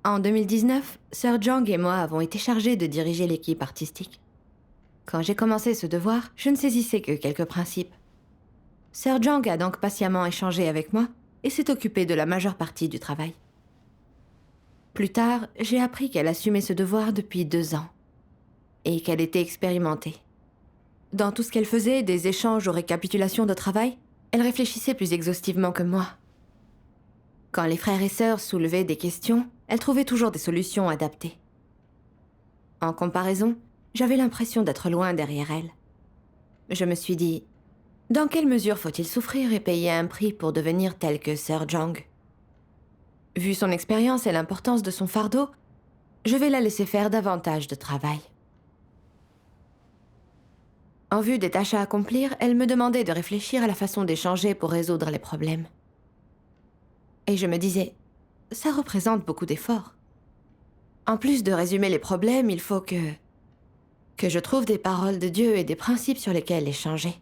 En 2019, Sir Jang et moi avons été chargés de diriger l'équipe artistique. Quand j'ai commencé ce devoir, je ne saisissais que quelques principes. Sir Jang a donc patiemment échangé avec moi et s'est occupé de la majeure partie du travail. Plus tard, j'ai appris qu'elle assumait ce devoir depuis 2 ans et qu'elle était expérimentée. Dans tout ce qu'elle faisait, des échanges aux récapitulations de travail, elle réfléchissait plus exhaustivement que moi. Quand les frères et sœurs soulevaient des questions, elle trouvait toujours des solutions adaptées. En comparaison, j'avais l'impression d'être loin derrière elle. Je me suis dit, dans quelle mesure faut-il souffrir et payer un prix pour devenir tel que Sir Jang? Vu son expérience et l'importance de son fardeau, je vais la laisser faire davantage de travail. En vue des tâches à accomplir, elle me demandait de réfléchir à la façon d'échanger pour résoudre les problèmes. Et je me disais, ça représente beaucoup d'efforts. En plus de résumer les problèmes, il faut que je trouve des paroles de Dieu et des principes sur lesquels échanger.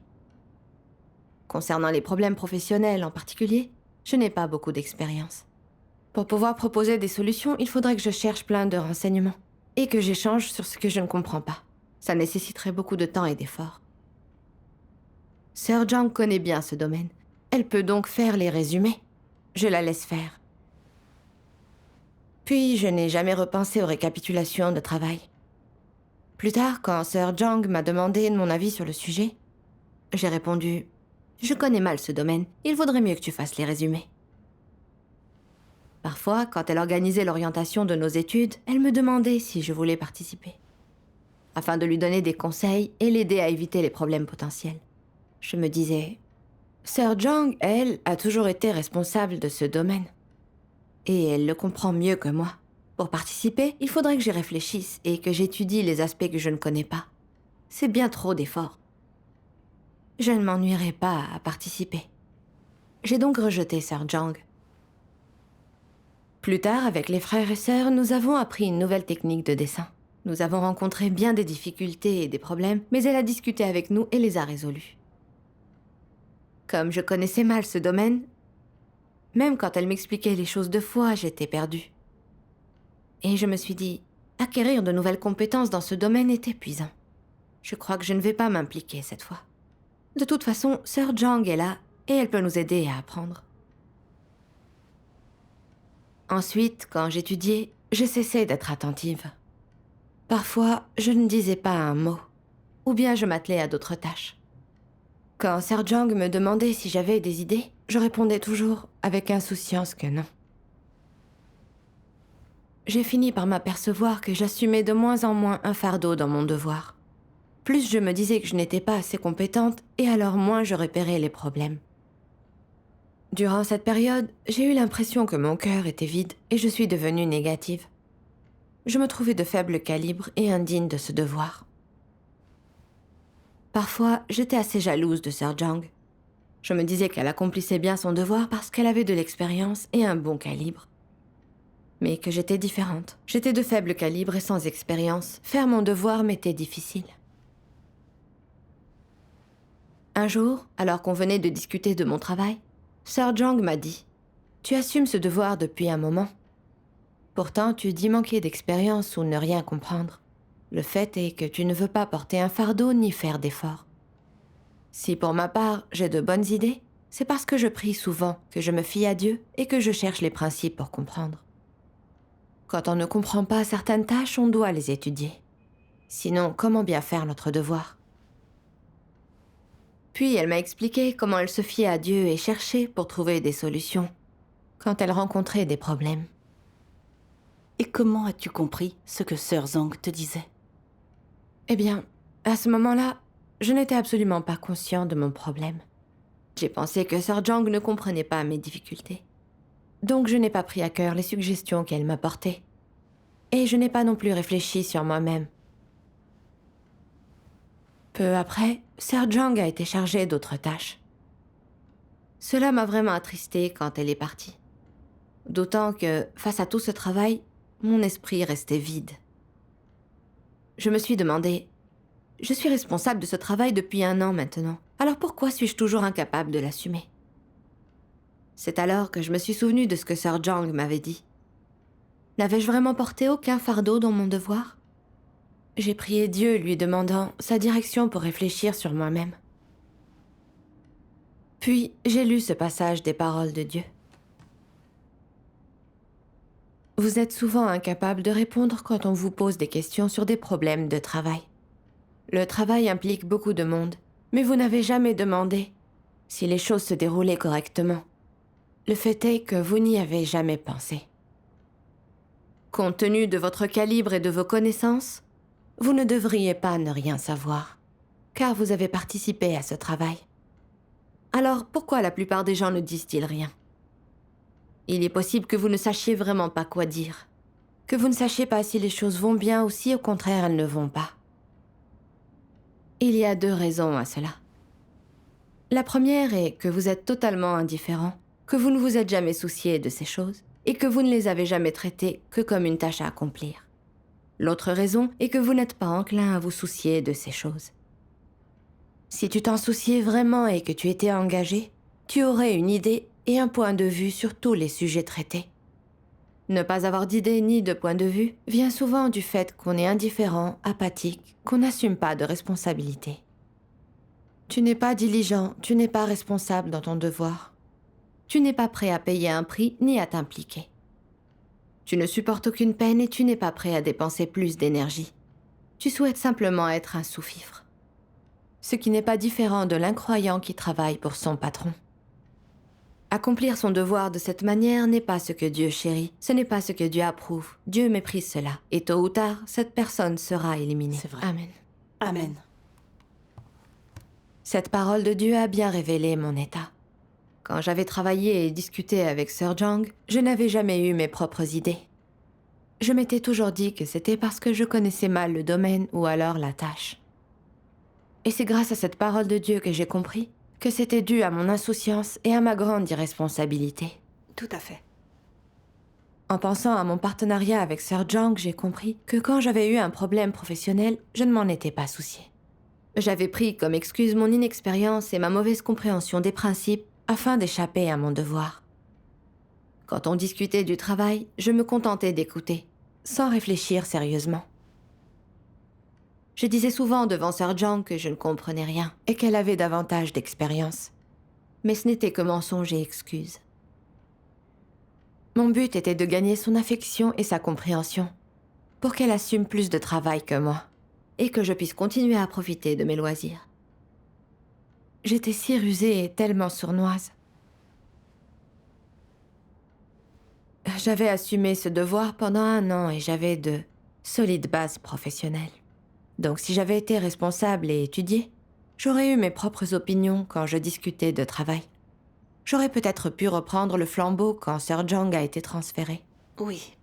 Concernant les problèmes professionnels en particulier, je n'ai pas beaucoup d'expérience. Pour pouvoir proposer des solutions, il faudrait que je cherche plein de renseignements et que j'échange sur ce que je ne comprends pas. Ça nécessiterait beaucoup de temps et d'efforts. Sir Jang connaît bien ce domaine. Elle peut donc faire les résumés. Je la laisse faire. Puis, je n'ai jamais repensé aux récapitulations de travail. Plus tard, quand Sir Jang m'a demandé mon avis sur le sujet, j'ai répondu « Je connais mal ce domaine, il vaudrait mieux que tu fasses les résumés. » Parfois, quand elle organisait l'orientation de nos études, elle me demandait si je voulais participer, afin de lui donner des conseils et l'aider à éviter les problèmes potentiels. Je me disais, Sir Jang, elle, a toujours été responsable de ce domaine. Et elle le comprend mieux que moi. Pour participer, il faudrait que j'y réfléchisse et que j'étudie les aspects que je ne connais pas. C'est bien trop d'efforts. Je ne m'ennuierai pas à participer. J'ai donc rejeté Sir Jang. Plus tard, avec les frères et sœurs, nous avons appris une nouvelle technique de dessin. Nous avons rencontré bien des difficultés et des problèmes, mais elle a discuté avec nous et les a résolus. Comme je connaissais mal ce domaine, même quand elle m'expliquait les choses 2 fois, j'étais perdue. Et je me suis dit, acquérir de nouvelles compétences dans ce domaine est épuisant. Je crois que je ne vais pas m'impliquer cette fois. De toute façon, Sir Jang est là et elle peut nous aider à apprendre. Ensuite, quand j'étudiais, je cessais d'être attentive. Parfois, je ne disais pas un mot, ou bien je m'attelais à d'autres tâches. Quand Sir Jang me demandait si j'avais des idées, je répondais toujours avec insouciance que non. J'ai fini par m'apercevoir que j'assumais de moins en moins un fardeau dans mon devoir. Plus je me disais que je n'étais pas assez compétente, et alors moins je repérais les problèmes. Durant cette période, j'ai eu l'impression que mon cœur était vide et je suis devenue négative. Je me trouvais de faible calibre et indigne de ce devoir. Parfois, j'étais assez jalouse de Sir Jang. Je me disais qu'elle accomplissait bien son devoir parce qu'elle avait de l'expérience et un bon calibre. Mais que j'étais différente. J'étais de faible calibre et sans expérience. Faire mon devoir m'était difficile. Un jour, alors qu'on venait de discuter de mon travail, Sir Jang m'a dit « Tu assumes ce devoir depuis un moment. Pourtant, tu dis manquer d'expérience ou ne rien comprendre. Le fait est que tu ne veux pas porter un fardeau ni faire d'efforts. Si pour ma part, j'ai de bonnes idées, c'est parce que je prie souvent, que je me fie à Dieu et que je cherche les principes pour comprendre. Quand on ne comprend pas certaines tâches, on doit les étudier. Sinon, comment bien faire notre devoir ? » Puis elle m'a expliqué comment elle se fiait à Dieu et cherchait pour trouver des solutions quand elle rencontrait des problèmes. Et comment as-tu compris ce que Sir Jang te disait? Eh bien, à ce moment-là, je n'étais absolument pas conscient de mon problème. J'ai pensé que Sir Jang ne comprenait pas mes difficultés. Donc je n'ai pas pris à cœur les suggestions qu'elle m'apportait. Et je n'ai pas non plus réfléchi sur moi-même. Peu après, Sir Jang a été chargé d'autres tâches. Cela m'a vraiment attristée quand elle est partie. D'autant que, face à tout ce travail, mon esprit restait vide. Je me suis demandé, je suis responsable de ce travail depuis 1 an maintenant, alors pourquoi suis-je toujours incapable de l'assumer? C'est alors que je me suis souvenue de ce que Sir Jang m'avait dit. N'avais-je vraiment porté aucun fardeau dans mon devoir? J'ai prié Dieu lui demandant sa direction pour réfléchir sur moi-même. Puis, j'ai lu ce passage des paroles de Dieu. Vous êtes souvent incapable de répondre quand on vous pose des questions sur des problèmes de travail. Le travail implique beaucoup de monde, mais vous n'avez jamais demandé si les choses se déroulaient correctement. Le fait est que vous n'y avez jamais pensé. Compte tenu de votre calibre et de vos connaissances, vous ne devriez pas ne rien savoir, car vous avez participé à ce travail. Alors pourquoi la plupart des gens ne disent-ils rien? Il est possible que vous ne sachiez vraiment pas quoi dire, que vous ne sachiez pas si les choses vont bien ou si au contraire elles ne vont pas. Il y a 2 raisons à cela. La première est que vous êtes totalement indifférent, que vous ne vous êtes jamais soucié de ces choses et que vous ne les avez jamais traitées que comme une tâche à accomplir. L'autre raison est que vous n'êtes pas enclin à vous soucier de ces choses. Si tu t'en souciais vraiment et que tu étais engagé, tu aurais une idée et un point de vue sur tous les sujets traités. Ne pas avoir d'idée ni de point de vue vient souvent du fait qu'on est indifférent, apathique, qu'on n'assume pas de responsabilité. Tu n'es pas diligent, tu n'es pas responsable dans ton devoir. Tu n'es pas prêt à payer un prix ni à t'impliquer. Tu ne supportes aucune peine et tu n'es pas prêt à dépenser plus d'énergie. Tu souhaites simplement être un sous-fifre. Ce qui n'est pas différent de l'incroyant qui travaille pour son patron. Accomplir son devoir de cette manière n'est pas ce que Dieu chérit, ce n'est pas ce que Dieu approuve. Dieu méprise cela, et tôt ou tard, cette personne sera éliminée. C'est vrai. Amen. Amen. Cette parole de Dieu a bien révélé mon état. Quand j'avais travaillé et discuté avec Sir Jang, je n'avais jamais eu mes propres idées. Je m'étais toujours dit que c'était parce que je connaissais mal le domaine ou alors la tâche. Et c'est grâce à cette parole de Dieu que j'ai compris que c'était dû à mon insouciance et à ma grande irresponsabilité. Tout à fait. En pensant à mon partenariat avec Sir Jang, j'ai compris que quand j'avais eu un problème professionnel, je ne m'en étais pas soucié. J'avais pris comme excuse mon inexpérience et ma mauvaise compréhension des principes afin d'échapper à mon devoir. Quand on discutait du travail, je me contentais d'écouter, sans réfléchir sérieusement. Je disais souvent devant Sir Jang que je ne comprenais rien et qu'elle avait davantage d'expérience. Mais ce n'était que mensonge et excuse. Mon but était de gagner son affection et sa compréhension, pour qu'elle assume plus de travail que moi, et que je puisse continuer à profiter de mes loisirs. J'étais si rusée et tellement sournoise. J'avais assumé ce devoir pendant 1 an et j'avais de solides bases professionnelles. Donc si j'avais été responsable et étudiée, j'aurais eu mes propres opinions quand je discutais de travail. J'aurais peut-être pu reprendre le flambeau quand Sir Jang a été transféré. Oui.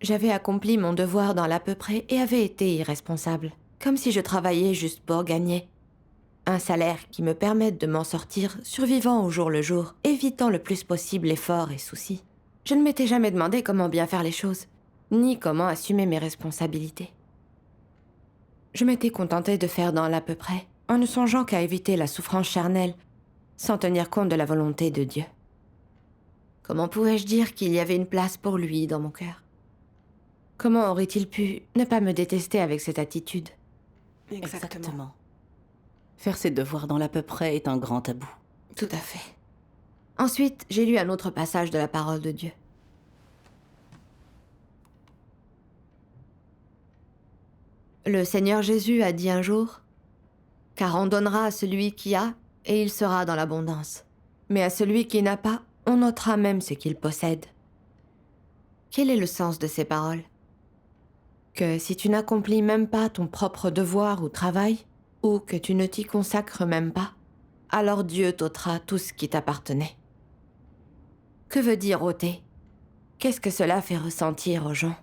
J'avais accompli mon devoir dans l'à peu près et avais été irresponsable, comme si je travaillais juste pour gagner un salaire qui me permette de m'en sortir, survivant au jour le jour, évitant le plus possible efforts et soucis. Je ne m'étais jamais demandé comment bien faire les choses, ni comment assumer mes responsabilités. Je m'étais contentée de faire dans l'à peu près, en ne songeant qu'à éviter la souffrance charnelle, sans tenir compte de la volonté de Dieu. Comment pouvais-je dire qu'il y avait une place pour lui dans mon cœur? Comment aurait-il pu ne pas me détester avec cette attitude? Exactement. Faire ses devoirs dans l'à peu près est un grand tabou. Tout à fait. Ensuite, j'ai lu un autre passage de la parole de Dieu. Le Seigneur Jésus a dit un jour, « Car on donnera à celui qui a, et il sera dans l'abondance. Mais à celui qui n'a pas, on ôtera même ce qu'il possède. » Quel est le sens de ces paroles? Que si tu n'accomplis même pas ton propre devoir ou travail, ou que tu ne t'y consacres même pas, alors Dieu t'ôtera tout ce qui t'appartenait. Que veut dire ôter? Qu'est-ce que cela fait ressentir aux gens?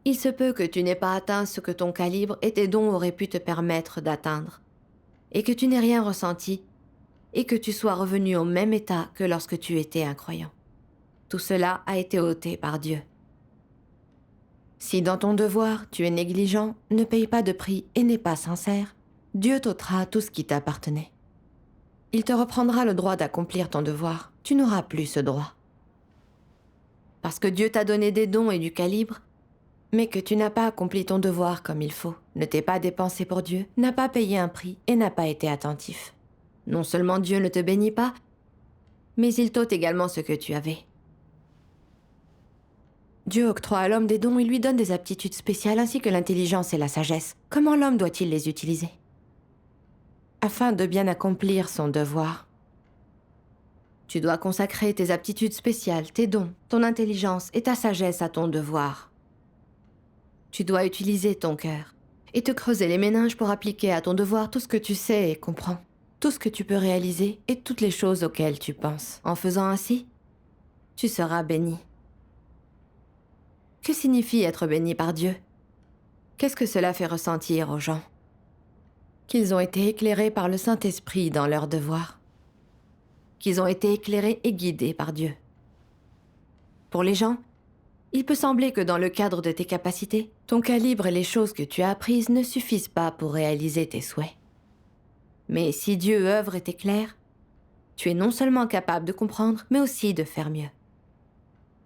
Il se peut que tu n'aies pas atteint ce que ton calibre et tes dons auraient pu te permettre d'atteindre, et que tu n'aies rien ressenti, et que tu sois revenu au même état que lorsque tu étais un croyant. Tout cela a été ôté par Dieu. Si dans ton devoir tu es négligent, ne paye pas de prix et n'es pas sincère, Dieu t'ôtera tout ce qui t'appartenait. Il te reprendra le droit d'accomplir ton devoir, tu n'auras plus ce droit. parce que Dieu t'a donné des dons et du calibre, mais que tu n'as pas accompli ton devoir comme il faut, ne t'es pas dépensé pour Dieu, n'as pas payé un prix et n'as pas été attentif. Non seulement Dieu ne te bénit pas, mais il t'ôte également ce que tu avais. Dieu octroie à l'homme des dons et lui donne des aptitudes spéciales ainsi que l'intelligence et la sagesse. Comment l'homme doit-il les utiliser? Afin de bien accomplir son devoir. Tu dois consacrer tes aptitudes spéciales, tes dons, ton intelligence et ta sagesse à ton devoir. Tu dois utiliser ton cœur et te creuser les méninges pour appliquer à ton devoir tout ce que tu sais et comprends, tout ce que tu peux réaliser et toutes les choses auxquelles tu penses. En faisant ainsi, tu seras béni. Que signifie être béni par Dieu? Qu'est-ce que cela fait ressentir aux gens? Qu'ils ont été éclairés par le Saint-Esprit dans leur devoir. Qu'ils ont été éclairés et guidés par Dieu. Pour les gens, il peut sembler que dans le cadre de tes capacités, ton calibre et les choses que tu as apprises ne suffisent pas pour réaliser tes souhaits. Mais si Dieu œuvre et t'éclaire, tu es non seulement capable de comprendre, mais aussi de faire mieux.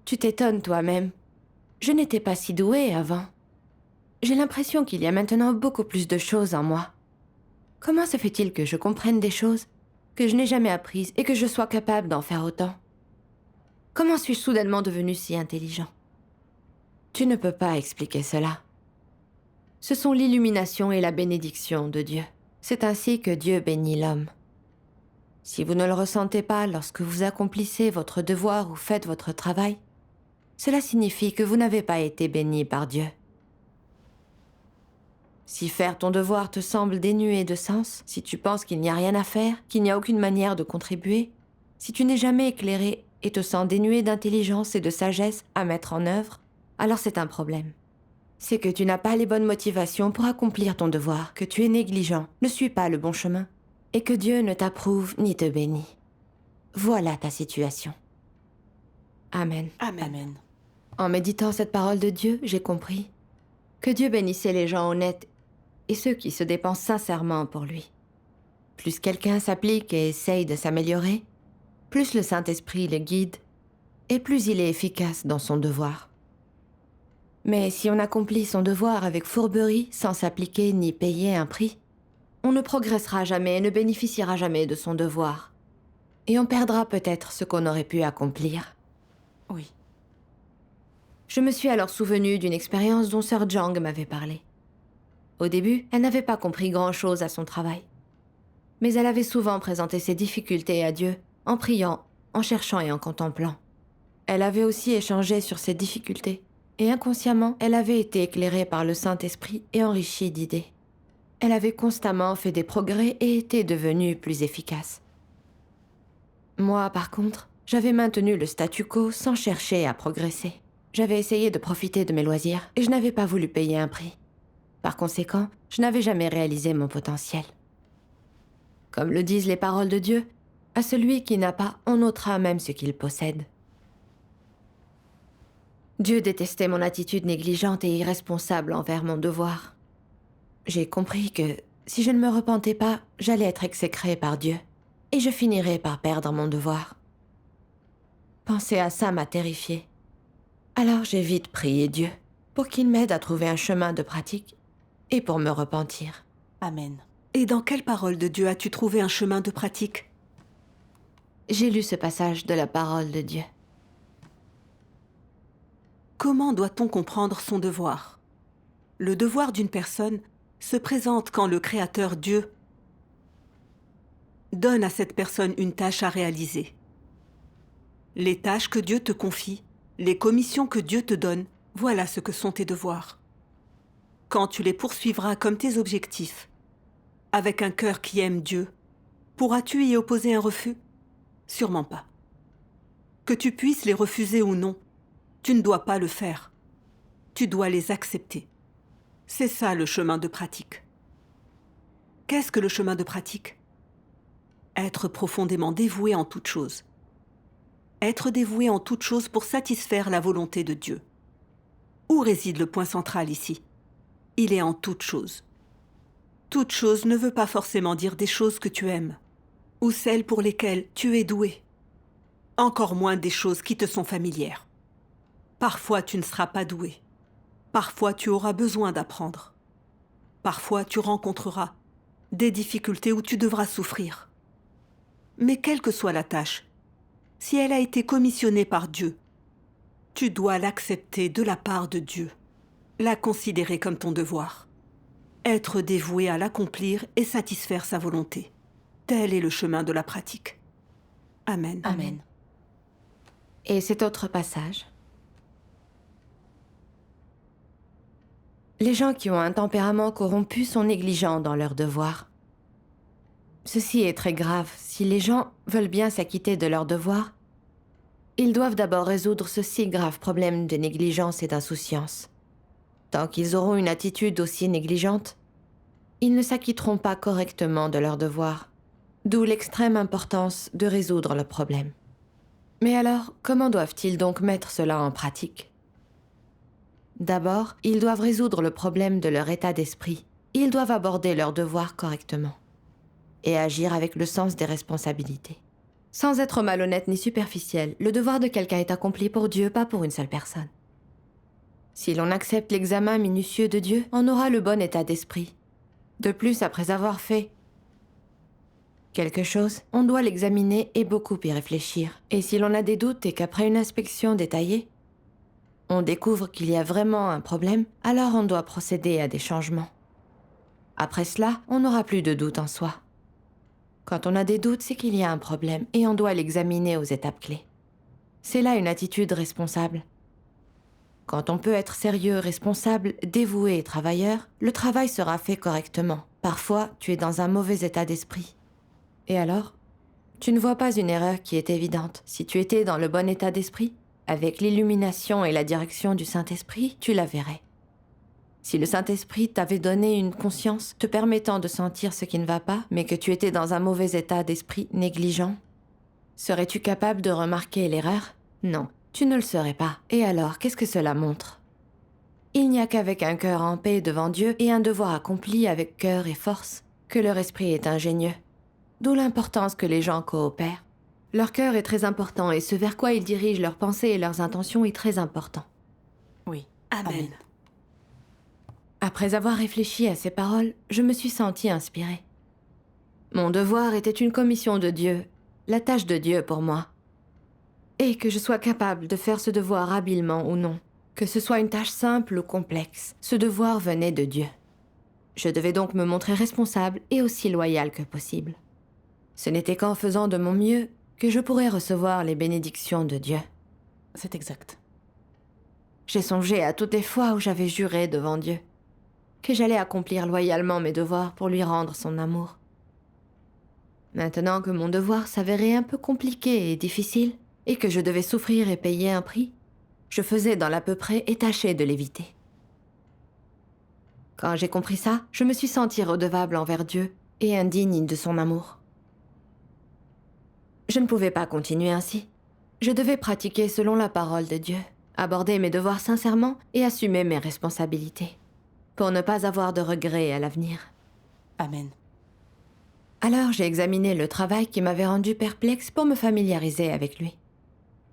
Tu t'étonnes toi-même. Je n'étais pas si douée avant. J'ai l'impression qu'il y a maintenant beaucoup plus de choses en moi. Comment se fait-il que je comprenne des choses que je n'ai jamais apprises et que je sois capable d'en faire autant? Comment suis-je soudainement devenu si intelligent? Tu ne peux pas expliquer cela. Ce sont l'illumination et la bénédiction de Dieu. C'est ainsi que Dieu bénit l'homme. Si vous ne le ressentez pas lorsque vous accomplissez votre devoir ou faites votre travail, cela signifie que vous n'avez pas été béni par Dieu. Si faire ton devoir te semble dénué de sens, si tu penses qu'il n'y a rien à faire, qu'il n'y a aucune manière de contribuer, si tu n'es jamais éclairé et te sens dénué d'intelligence et de sagesse à mettre en œuvre, alors c'est un problème. C'est que tu n'as pas les bonnes motivations pour accomplir ton devoir, que tu es négligent, ne suis pas le bon chemin, et que Dieu ne t'approuve ni te bénit. Voilà ta situation. Amen. Amen. En méditant cette parole de Dieu, j'ai compris que Dieu bénissait les gens honnêtes et ceux qui se dépensent sincèrement pour lui. Plus quelqu'un s'applique et essaye de s'améliorer, plus le Saint-Esprit le guide et plus il est efficace dans son devoir. Mais si on accomplit son devoir avec fourberie, sans s'appliquer ni payer un prix, on ne progressera jamais et ne bénéficiera jamais de son devoir. Et on perdra peut-être ce qu'on aurait pu accomplir. Oui. Je me suis alors souvenu d'une expérience dont Sir Jang m'avait parlé. Au début, elle n'avait pas compris grand-chose à son travail. Mais elle avait souvent présenté ses difficultés à Dieu, en priant, en cherchant et en contemplant. Elle avait aussi échangé sur ses difficultés, et inconsciemment, elle avait été éclairée par le Saint-Esprit et enrichie d'idées. Elle avait constamment fait des progrès et était devenue plus efficace. Moi, par contre, j'avais maintenu le statu quo sans chercher à progresser. J'avais essayé de profiter de mes loisirs et je n'avais pas voulu payer un prix. Par conséquent, je n'avais jamais réalisé mon potentiel. Comme le disent les paroles de Dieu, à celui qui n'a pas, on ôtera même ce qu'il possède. Dieu détestait mon attitude négligente et irresponsable envers mon devoir. J'ai compris que si je ne me repentais pas, j'allais être exécrée par Dieu et je finirais par perdre mon devoir. Penser à ça m'a terrifiée. Alors j'ai vite prié Dieu pour qu'il m'aide à trouver un chemin de pratique et pour me repentir. Amen. Et dans quelle parole de Dieu as-tu trouvé un chemin de pratique? J'ai lu ce passage de la parole de Dieu. Comment doit-on comprendre son devoir? Le devoir d'une personne se présente quand le Créateur Dieu donne à cette personne une tâche à réaliser. Les tâches que Dieu te confie, les commissions que Dieu te donne, voilà ce que sont tes devoirs. Quand tu les poursuivras comme tes objectifs, avec un cœur qui aime Dieu, pourras-tu y opposer un refus? Sûrement pas. Que tu puisses les refuser ou non, tu ne dois pas le faire. Tu dois les accepter. C'est ça le chemin de pratique. Qu'est-ce que le chemin de pratique? Être profondément dévoué en toute chose. Être dévoué en toute chose pour satisfaire la volonté de Dieu. Où réside le point central ici? Il est en toute chose. Toute chose ne veut pas forcément dire des choses que tu aimes, ou celles pour lesquelles tu es doué. Encore moins des choses qui te sont familières. Parfois, tu ne seras pas doué. Parfois, tu auras besoin d'apprendre. Parfois, tu rencontreras des difficultés où tu devras souffrir. Mais quelle que soit la tâche, si elle a été commissionnée par Dieu, tu dois l'accepter de la part de Dieu, la considérer comme ton devoir, être dévoué à l'accomplir et satisfaire sa volonté. Tel est le chemin de la pratique. Amen. Amen. Et cet autre passage. Les gens qui ont un tempérament corrompu sont négligents dans leurs devoirs. Ceci est très grave. Si les gens veulent bien s'acquitter de leurs devoirs, ils doivent d'abord résoudre ce si grave problème de négligence et d'insouciance. Tant qu'ils auront une attitude aussi négligente, ils ne s'acquitteront pas correctement de leurs devoirs, d'où l'extrême importance de résoudre le problème. Mais alors, comment doivent-ils donc mettre cela en pratique ? D'abord, ils doivent résoudre le problème de leur état d'esprit. Ils doivent aborder leurs devoirs correctement et agir avec le sens des responsabilités. Sans être malhonnête ni superficiel, le devoir de quelqu'un est accompli pour Dieu, pas pour une seule personne. Si l'on accepte l'examen minutieux de Dieu, on aura le bon état d'esprit. De plus, après avoir fait quelque chose, on doit l'examiner et beaucoup y réfléchir. Et si l'on a des doutes et qu'après une inspection détaillée, on découvre qu'il y a vraiment un problème, alors on doit procéder à des changements. Après cela, on n'aura plus de doute en soi. Quand on a des doutes, c'est qu'il y a un problème et on doit l'examiner aux étapes clés. C'est là une attitude responsable. Quand on peut être sérieux, responsable, dévoué et travailleur, le travail sera fait correctement. Parfois, tu es dans un mauvais état d'esprit. Et alors, tu ne vois pas une erreur qui est évidente. Si tu étais dans le bon état d'esprit, avec l'illumination et la direction du Saint-Esprit, tu la verrais. Si le Saint-Esprit t'avait donné une conscience te permettant de sentir ce qui ne va pas, mais que tu étais dans un mauvais état d'esprit négligent, serais-tu capable de remarquer l'erreur ? Non, tu ne le serais pas. Et alors, qu'est-ce que cela montre ? Il n'y a qu'avec un cœur en paix devant Dieu et un devoir accompli avec cœur et force que leur esprit est ingénieux. D'où l'importance que les gens coopèrent. Leur cœur est très important et ce vers quoi ils dirigent leurs pensées et leurs intentions est très important. Oui. Amen. Après avoir réfléchi à ces paroles, je me suis sentie inspirée. Mon devoir était une commission de Dieu, la tâche de Dieu pour moi. Et que je sois capable de faire ce devoir habilement ou non, que ce soit une tâche simple ou complexe, ce devoir venait de Dieu. Je devais donc me montrer responsable et aussi loyale que possible. Ce n'était qu'en faisant de mon mieux que je pourrais recevoir les bénédictions de Dieu. C'est exact. J'ai songé à toutes les fois où j'avais juré devant Dieu que j'allais accomplir loyalement mes devoirs pour lui rendre son amour. Maintenant que mon devoir s'avérait un peu compliqué et difficile, et que je devais souffrir et payer un prix, je faisais dans l'à peu près et tâchais de l'éviter. Quand j'ai compris ça, je me suis sentie redevable envers Dieu et indigne de son amour. Je ne pouvais pas continuer ainsi. Je devais pratiquer selon la parole de Dieu, aborder mes devoirs sincèrement et assumer mes responsabilités, pour ne pas avoir de regrets à l'avenir. Amen. Alors j'ai examiné le travail qui m'avait rendu perplexe pour me familiariser avec lui.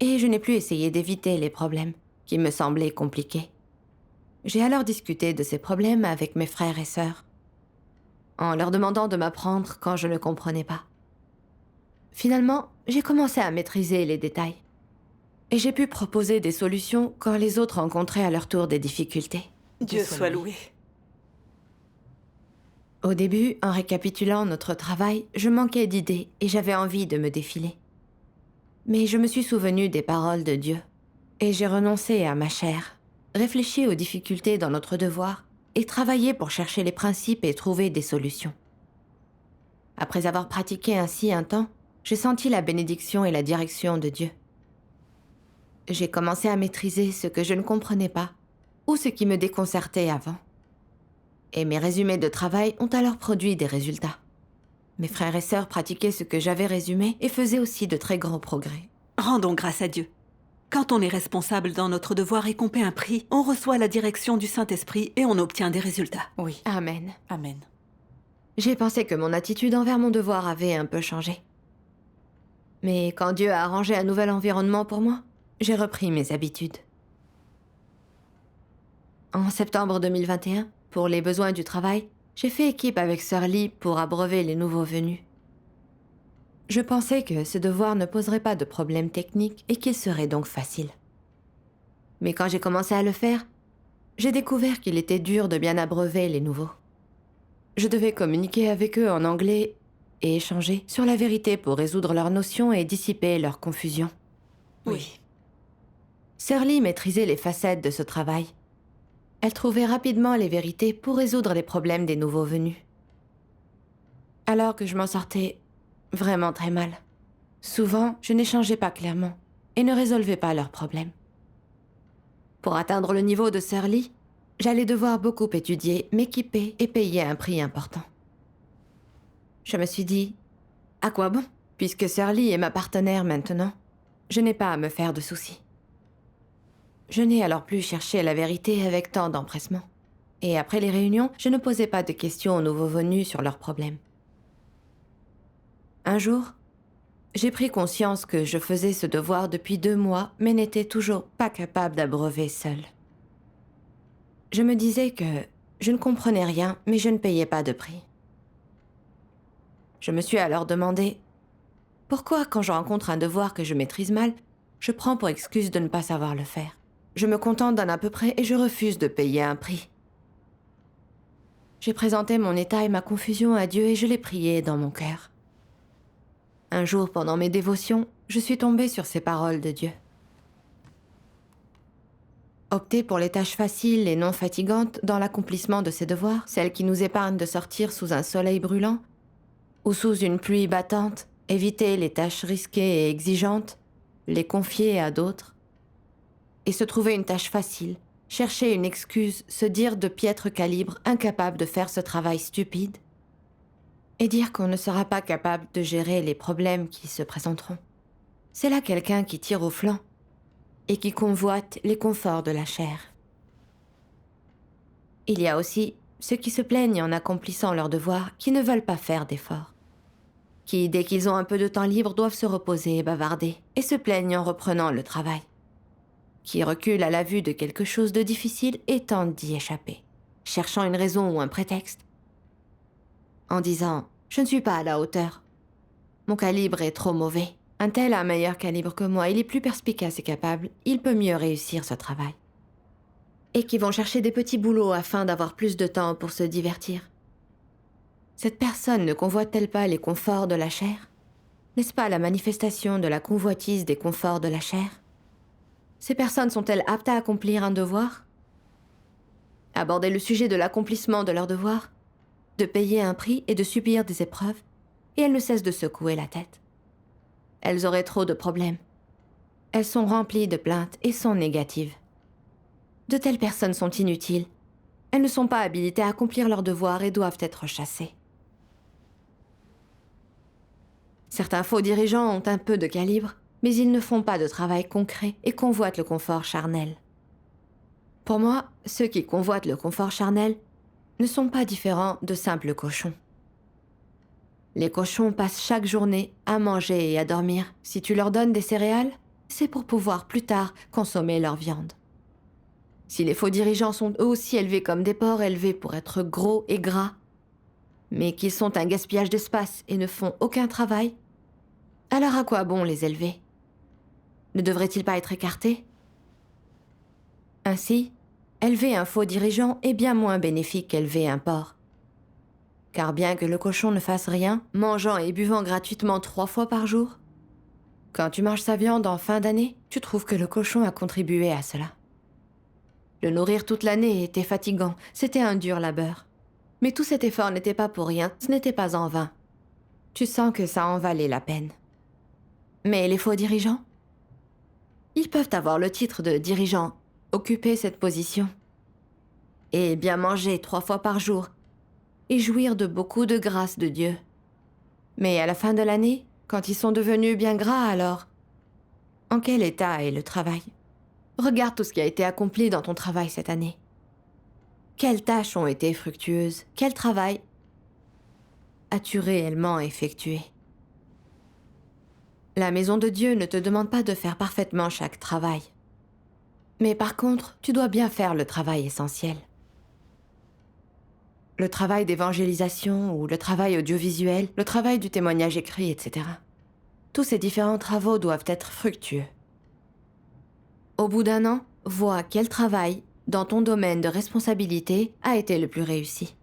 Et je n'ai plus essayé d'éviter les problèmes, qui me semblaient compliqués. J'ai alors discuté de ces problèmes avec mes frères et sœurs, en leur demandant de m'apprendre quand je ne comprenais pas. Finalement, j'ai commencé à maîtriser les détails. Et j'ai pu proposer des solutions quand les autres rencontraient à leur tour des difficultés. Dieu soit loué. Au début, en récapitulant notre travail, je manquais d'idées et j'avais envie de me défiler. Mais je me suis souvenu des paroles de Dieu et j'ai renoncé à ma chair, réfléchi aux difficultés dans notre devoir et travaillé pour chercher les principes et trouver des solutions. Après avoir pratiqué ainsi un temps, j'ai senti la bénédiction et la direction de Dieu. J'ai commencé à maîtriser ce que je ne comprenais pas ou ce qui me déconcertait avant. Et mes résumés de travail ont alors produit des résultats. Mes frères et sœurs pratiquaient ce que j'avais résumé et faisaient aussi de très grands progrès. Rendons grâce à Dieu. Quand on est responsable dans notre devoir et qu'on paie un prix, on reçoit la direction du Saint-Esprit et on obtient des résultats. Oui. Amen. Amen. J'ai pensé que mon attitude envers mon devoir avait un peu changé. Mais quand Dieu a arrangé un nouvel environnement pour moi, j'ai repris mes habitudes. En septembre 2021, pour les besoins du travail, j'ai fait équipe avec Sir Lee pour abreuver les nouveaux venus. Je pensais que ce devoir ne poserait pas de problème technique et qu'il serait donc facile. Mais quand j'ai commencé à le faire, j'ai découvert qu'il était dur de bien abreuver les nouveaux. Je devais communiquer avec eux en anglais et échanger sur la vérité pour résoudre leurs notions et dissiper leur confusion. Oui. Sir Lee maîtrisait les facettes de ce travail. Elle trouvait rapidement les vérités pour résoudre les problèmes des nouveaux venus. Alors que je m'en sortais vraiment très mal. Souvent, je n'échangeais pas clairement et ne résolvais pas leurs problèmes. Pour atteindre le niveau de Sir Lee, j'allais devoir beaucoup étudier, m'équiper et payer un prix important. Je me suis dit, à quoi bon? Puisque Sir Lee est ma partenaire maintenant, je n'ai pas à me faire de soucis. Je n'ai alors plus cherché la vérité avec tant d'empressement. Et après les réunions, je ne posais pas de questions aux nouveaux venus sur leurs problèmes. Un jour, j'ai pris conscience que je faisais ce devoir depuis 2 mois, mais n'étais toujours pas capable d'abreuver seule. Je me disais que je ne comprenais rien, mais je ne payais pas de prix. Je me suis alors demandé pourquoi, quand je rencontre un devoir que je maîtrise mal, je prends pour excuse de ne pas savoir le faire. Je me contente d'un à peu près et je refuse de payer un prix. J'ai présenté mon état et ma confusion à Dieu et je l'ai prié dans mon cœur. Un jour, pendant mes dévotions, je suis tombée sur ces paroles de Dieu. Opter pour les tâches faciles et non fatigantes dans l'accomplissement de ces devoirs, celles qui nous épargnent de sortir sous un soleil brûlant ou sous une pluie battante, éviter les tâches risquées et exigeantes, les confier à d'autres, et se trouver une tâche facile, chercher une excuse, se dire de piètre calibre, incapable de faire ce travail stupide, et dire qu'on ne sera pas capable de gérer les problèmes qui se présenteront. C'est là quelqu'un qui tire au flanc et qui convoite les conforts de la chair. Il y a aussi ceux qui se plaignent en accomplissant leurs devoirs, qui ne veulent pas faire d'efforts, qui, dès qu'ils ont un peu de temps libre, doivent se reposer et bavarder, et se plaignent en reprenant le travail, qui reculent à la vue de quelque chose de difficile et tentent d'y échapper, cherchant une raison ou un prétexte, en disant « Je ne suis pas à la hauteur. Mon calibre est trop mauvais. Un tel a un meilleur calibre que moi, il est plus perspicace et capable, il peut mieux réussir ce travail. » Et qui vont chercher des petits boulots afin d'avoir plus de temps pour se divertir. Cette personne ne convoite-t-elle pas les conforts de la chair? N'est-ce pas la manifestation de la convoitise des conforts de la chair? Ces personnes sont-elles aptes à accomplir un devoir? Aborder le sujet de l'accomplissement de leur devoir, de payer un prix et de subir des épreuves, et elles ne cessent de secouer la tête. Elles auraient trop de problèmes. Elles sont remplies de plaintes et sont négatives. De telles personnes sont inutiles. Elles ne sont pas habilitées à accomplir leurs devoirs et doivent être chassées. Certains faux dirigeants ont un peu de calibre, mais ils ne font pas de travail concret et convoitent le confort charnel. Pour moi, ceux qui convoitent le confort charnel ne sont pas différents de simples cochons. Les cochons passent chaque journée à manger et à dormir. Si tu leur donnes des céréales, c'est pour pouvoir plus tard consommer leur viande. Si les faux dirigeants sont eux aussi élevés comme des porcs élevés pour être gros et gras, mais qu'ils sont un gaspillage d'espace et ne font aucun travail, alors à quoi bon les élever? Ne devraient-ils pas être écartés? Ainsi, élever un faux dirigeant est bien moins bénéfique qu'élever un porc. Car bien que le cochon ne fasse rien, mangeant et buvant gratuitement 3 fois par jour, quand tu manges sa viande en fin d'année, tu trouves que le cochon a contribué à cela. Le nourrir toute l'année était fatigant, c'était un dur labeur. Mais tout cet effort n'était pas pour rien, ce n'était pas en vain. Tu sens que ça en valait la peine. Mais les faux dirigeants? Ils peuvent avoir le titre de dirigeant, occuper cette position, et bien manger 3 fois par jour, et jouir de beaucoup de grâce de Dieu. Mais à la fin de l'année, quand ils sont devenus bien gras alors, en quel état est le travail? Regarde tout ce qui a été accompli dans ton travail cette année. Quelles tâches ont été fructueuses? Quel travail as-tu réellement effectué? La maison de Dieu ne te demande pas de faire parfaitement chaque travail. Mais par contre, tu dois bien faire le travail essentiel. Le travail d'évangélisation ou le travail audiovisuel, le travail du témoignage écrit, etc. Tous ces différents travaux doivent être fructueux. Au bout d'un an, vois quel travail, dans ton domaine de responsabilité, a été le plus réussi,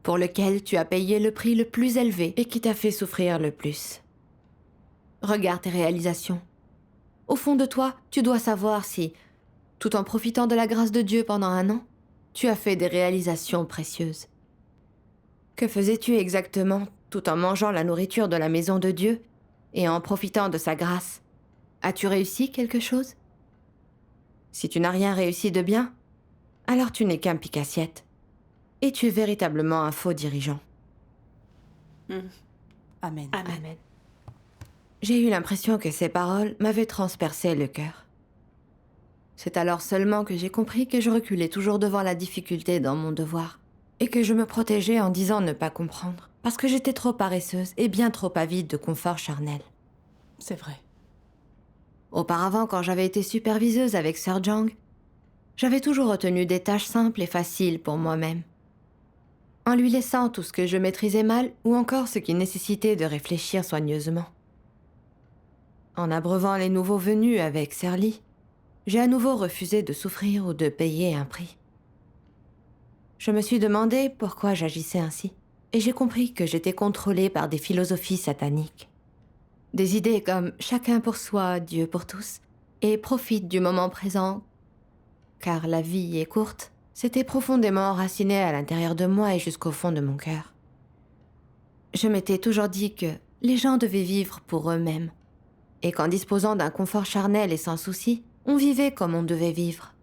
pour lequel tu as payé le prix le plus élevé et qui t'a fait souffrir le plus. Regarde tes réalisations. Au fond de toi, tu dois savoir si, tout en profitant de la grâce de Dieu pendant un an, tu as fait des réalisations précieuses. Que faisais-tu exactement tout en mangeant la nourriture de la maison de Dieu et en profitant de sa grâce? As-tu réussi quelque chose? Si tu n'as rien réussi de bien, alors tu n'es qu'un pique-assiette. Et tu es véritablement un faux dirigeant. Amen. Amen. J'ai eu l'impression que ces paroles m'avaient transpercé le cœur. C'est alors seulement que j'ai compris que je reculais toujours devant la difficulté dans mon devoir, et que je me protégeais en disant ne pas comprendre, parce que j'étais trop paresseuse et bien trop avide de confort charnel. C'est vrai. Auparavant, quand j'avais été superviseuse avec Sir Jang, j'avais toujours retenu des tâches simples et faciles pour moi-même, en lui laissant tout ce que je maîtrisais mal ou encore ce qui nécessitait de réfléchir soigneusement. En abreuvant les nouveaux venus avec Sir Lee, j'ai à nouveau refusé de souffrir ou de payer un prix. Je me suis demandé pourquoi j'agissais ainsi, et j'ai compris que j'étais contrôlée par des philosophies sataniques. Des idées comme « chacun pour soi, Dieu pour tous » et « profite du moment présent, car la vie est courte » s'étaient profondément enracinées à l'intérieur de moi et jusqu'au fond de mon cœur. Je m'étais toujours dit que les gens devaient vivre pour eux-mêmes, et qu'en disposant d'un confort charnel et sans souci, on vivait comme on devait vivre.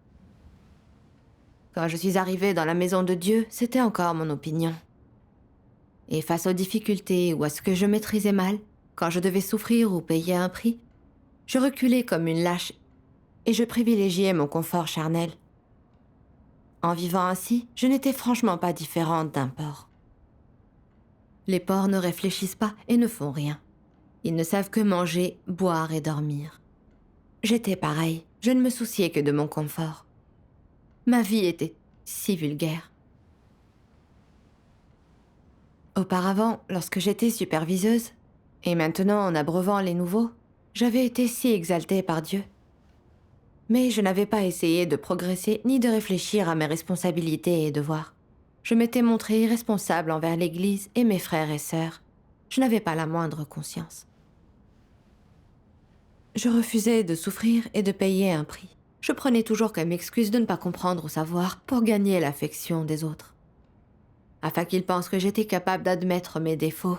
Quand je suis arrivée dans la maison de Dieu, c'était encore mon opinion. Et face aux difficultés ou à ce que je maîtrisais mal, quand je devais souffrir ou payer un prix, je reculais comme une lâche et je privilégiais mon confort charnel. En vivant ainsi, je n'étais franchement pas différente d'un porc. Les porcs ne réfléchissent pas et ne font rien. Ils ne savent que manger, boire et dormir. J'étais pareil, je ne me souciais que de mon confort. Ma vie était si vulgaire. Auparavant, lorsque j'étais superviseuse, et maintenant en abreuvant les nouveaux, j'avais été si exaltée par Dieu. Mais je n'avais pas essayé de progresser ni de réfléchir à mes responsabilités et devoirs. Je m'étais montrée irresponsable envers l'Église et mes frères et sœurs. Je n'avais pas la moindre conscience. Je refusais de souffrir et de payer un prix. Je prenais toujours comme excuse de ne pas comprendre ou savoir pour gagner l'affection des autres, afin qu'ils pensent que j'étais capable d'admettre mes défauts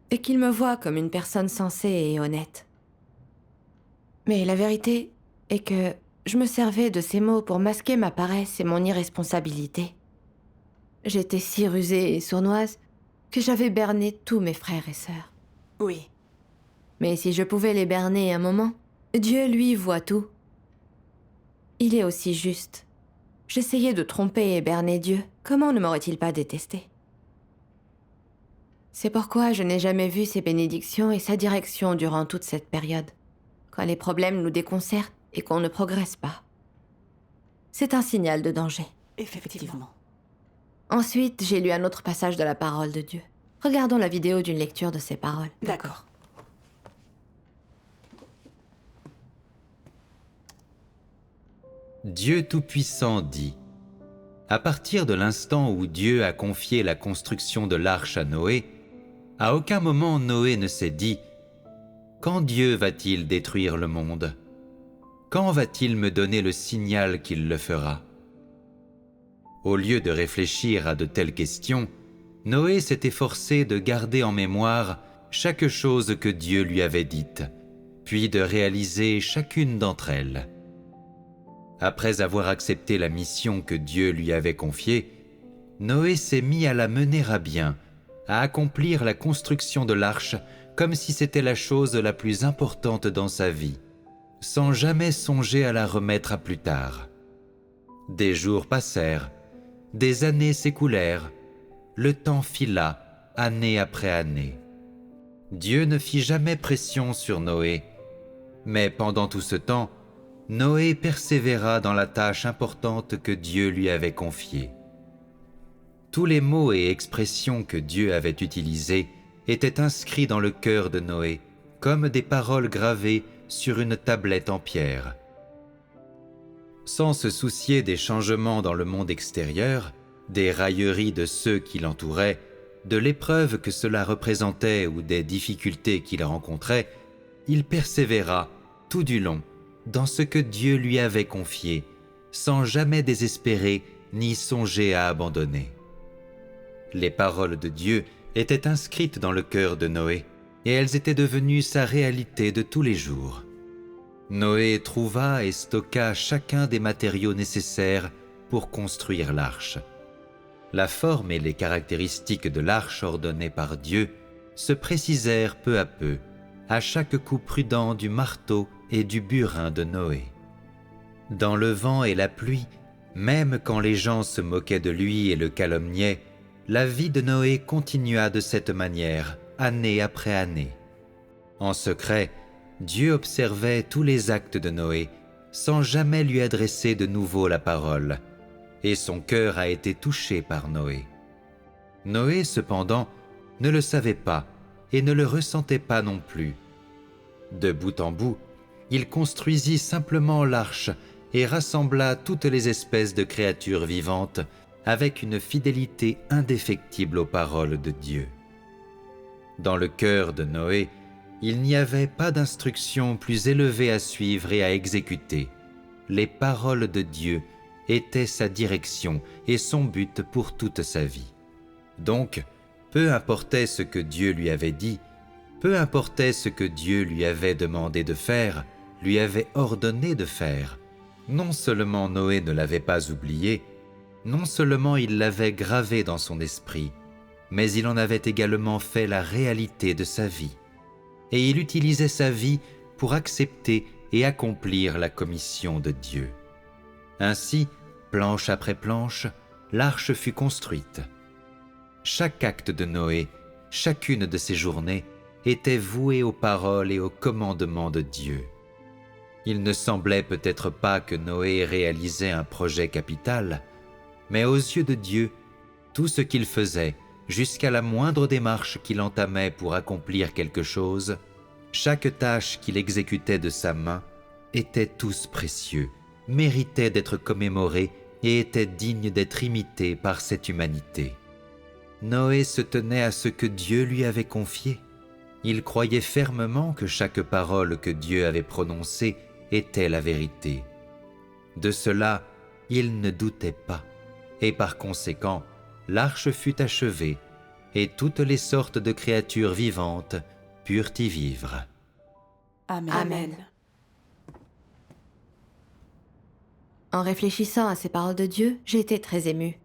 et qu'ils me voient comme une personne sensée et honnête. Mais la vérité est que je me servais de ces mots pour masquer ma paresse et mon irresponsabilité. J'étais si rusée et sournoise que j'avais berné tous mes frères et sœurs. Oui. Mais si je pouvais les berner un moment, Dieu, lui, voit tout. Il est aussi juste. J'essayais de tromper et berner Dieu. Comment ne m'aurait-il pas détesté? C'est pourquoi je n'ai jamais vu ses bénédictions et sa direction durant toute cette période, quand les problèmes nous déconcertent et qu'on ne progresse pas. C'est un signal de danger. Effectivement. Ensuite, j'ai lu un autre passage de la parole de Dieu. Regardons la vidéo d'une lecture de ces paroles. D'accord. Dieu Tout-Puissant dit: à partir de l'instant où Dieu a confié la construction de l'arche à Noé, à aucun moment Noé ne s'est dit: quand Dieu va-t-il détruire le monde? Quand va-t-il me donner le signal qu'il le fera? Au lieu de réfléchir à de telles questions, Noé s'est efforcé de garder en mémoire chaque chose que Dieu lui avait dite, puis de réaliser chacune d'entre elles. Après avoir accepté la mission que Dieu lui avait confiée, Noé s'est mis à la mener à bien, à accomplir la construction de l'arche comme si c'était la chose la plus importante dans sa vie, sans jamais songer à la remettre à plus tard. Des jours passèrent, des années s'écoulèrent, le temps fila, année après année. Dieu ne fit jamais pression sur Noé, mais pendant tout ce temps, Noé persévéra dans la tâche importante que Dieu lui avait confiée. Tous les mots et expressions que Dieu avait utilisés étaient inscrits dans le cœur de Noé, comme des paroles gravées sur une tablette en pierre. Sans se soucier des changements dans le monde extérieur, des railleries de ceux qui l'entouraient, de l'épreuve que cela représentait ou des difficultés qu'il rencontrait, il persévéra tout du long dans ce que Dieu lui avait confié, sans jamais désespérer ni songer à abandonner. Les paroles de Dieu étaient inscrites dans le cœur de Noé, et elles étaient devenues sa réalité de tous les jours. Noé trouva et stocka chacun des matériaux nécessaires pour construire l'arche. La forme et les caractéristiques de l'arche ordonnée par Dieu se précisèrent peu à chaque coup prudent du marteau et du burin de Noé. Dans le vent et la pluie, même quand les gens se moquaient de lui et le calomniaient, la vie de Noé continua de cette manière, année après année. En secret, Dieu observait tous les actes de Noé, sans jamais lui adresser de nouveau la parole, et son cœur a été touché par Noé. Noé, cependant, ne le savait pas et ne le ressentait pas non plus. De bout en bout, il construisit simplement l'arche et rassembla toutes les espèces de créatures vivantes avec une fidélité indéfectible aux paroles de Dieu. Dans le cœur de Noé, il n'y avait pas d'instruction plus élevée à suivre et à exécuter. Les paroles de Dieu étaient sa direction et son but pour toute sa vie. Donc, peu importait ce que Dieu lui avait dit, peu importait ce que Dieu lui avait demandé de faire, lui avait ordonné de faire. Non seulement Noé ne l'avait pas oublié, non seulement il l'avait gravé dans son esprit, mais il en avait également fait la réalité de sa vie. Et il utilisait sa vie pour accepter et accomplir la commission de Dieu. Ainsi, planche après planche, l'arche fut construite. Chaque acte de Noé, chacune de ses journées, était voué aux paroles et aux commandements de Dieu. Il ne semblait peut-être pas que Noé réalisait un projet capital, mais aux yeux de Dieu, tout ce qu'il faisait, jusqu'à la moindre démarche qu'il entamait pour accomplir quelque chose, chaque tâche qu'il exécutait de sa main, étaient tous précieux, méritaient d'être commémorés et étaient dignes d'être imités par cette humanité. Noé se tenait à ce que Dieu lui avait confié. Il croyait fermement que chaque parole que Dieu avait prononcée était la vérité. De cela, il ne doutait pas, et par conséquent, l'arche fut achevée, et toutes les sortes de créatures vivantes purent y vivre. Amen. Amen. En réfléchissant à ces paroles de Dieu, j'ai été très émue.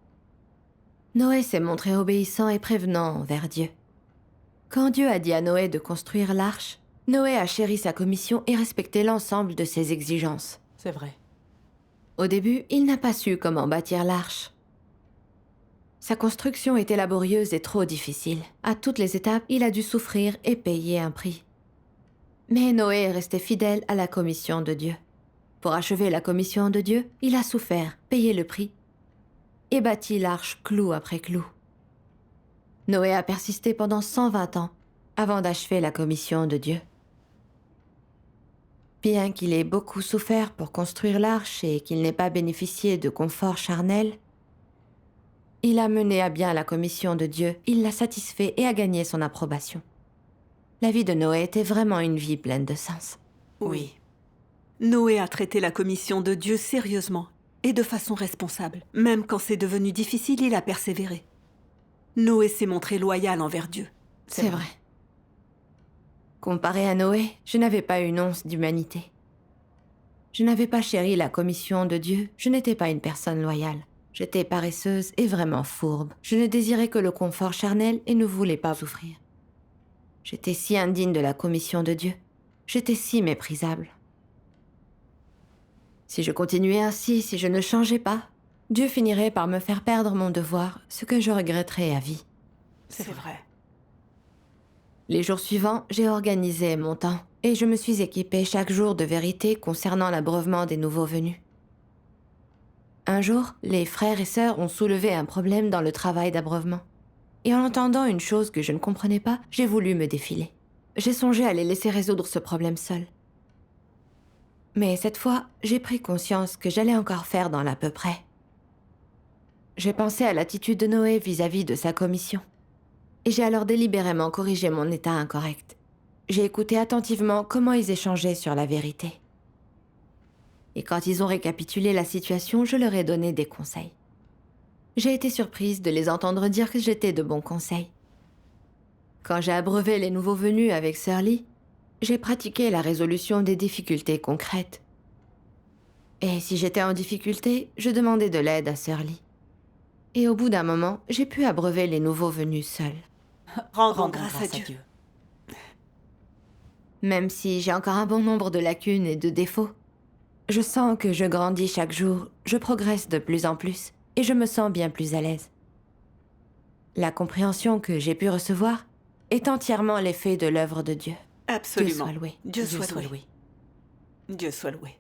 Noé s'est montré obéissant et prévenant envers Dieu. Quand Dieu a dit à Noé de construire l'arche, Noé a chéri sa commission et respecté l'ensemble de ses exigences. C'est vrai. Au début, il n'a pas su comment bâtir l'arche. Sa construction était laborieuse et trop difficile. À toutes les étapes, il a dû souffrir et payer un prix. Mais Noé est resté fidèle à la commission de Dieu. Pour achever la commission de Dieu, il a souffert, payé le prix et bâti l'arche clou après clou. Noé a persisté pendant 120 ans avant d'achever la commission de Dieu. Bien qu'il ait beaucoup souffert pour construire l'arche et qu'il n'ait pas bénéficié de confort charnel, il a mené à bien la commission de Dieu, il l'a satisfait et a gagné son approbation. La vie de Noé était vraiment une vie pleine de sens. Oui. Noé a traité la commission de Dieu sérieusement et de façon responsable. Même quand c'est devenu difficile, il a persévéré. Noé s'est montré loyal envers Dieu. C'est vrai. Comparé à Noé, je n'avais pas une once d'humanité. Je n'avais pas chéri la commission de Dieu, je n'étais pas une personne loyale. J'étais paresseuse et vraiment fourbe. Je ne désirais que le confort charnel et ne voulais pas souffrir. J'étais si indigne de la commission de Dieu. J'étais si méprisable. Si je continuais ainsi, si je ne changeais pas, Dieu finirait par me faire perdre mon devoir, ce que je regretterais à vie. C'est vrai. Les jours suivants, j'ai organisé mon temps. Et je me suis équipée chaque jour de vérité concernant l'abreuvement des nouveaux venus. Un jour, les frères et sœurs ont soulevé un problème dans le travail d'abreuvement. Et en entendant une chose que je ne comprenais pas, j'ai voulu me défiler. J'ai songé à les laisser résoudre ce problème seul. Mais cette fois, j'ai pris conscience que j'allais encore faire dans l'à peu près. J'ai pensé à l'attitude de Noé vis-à-vis de sa commission. Et j'ai alors délibérément corrigé mon état incorrect. J'ai écouté attentivement comment ils échangeaient sur la vérité. Et quand ils ont récapitulé la situation, je leur ai donné des conseils. J'ai été surprise de les entendre dire que j'étais de bons conseils. Quand j'ai abreuvé les nouveaux venus avec Sir Lee, j'ai pratiqué la résolution des difficultés concrètes. Et si j'étais en difficulté, je demandais de l'aide à Sir Lee. Et au bout d'un moment, j'ai pu abreuver les nouveaux venus seuls. Rendons grâce à Dieu. Même si j'ai encore un bon nombre de lacunes et de défauts, je sens que je grandis chaque jour, je progresse de plus en plus, et je me sens bien plus à l'aise. La compréhension que j'ai pu recevoir est entièrement l'effet de l'œuvre de Dieu. Absolument. Dieu soit loué. Dieu soit loué. Dieu soit loué.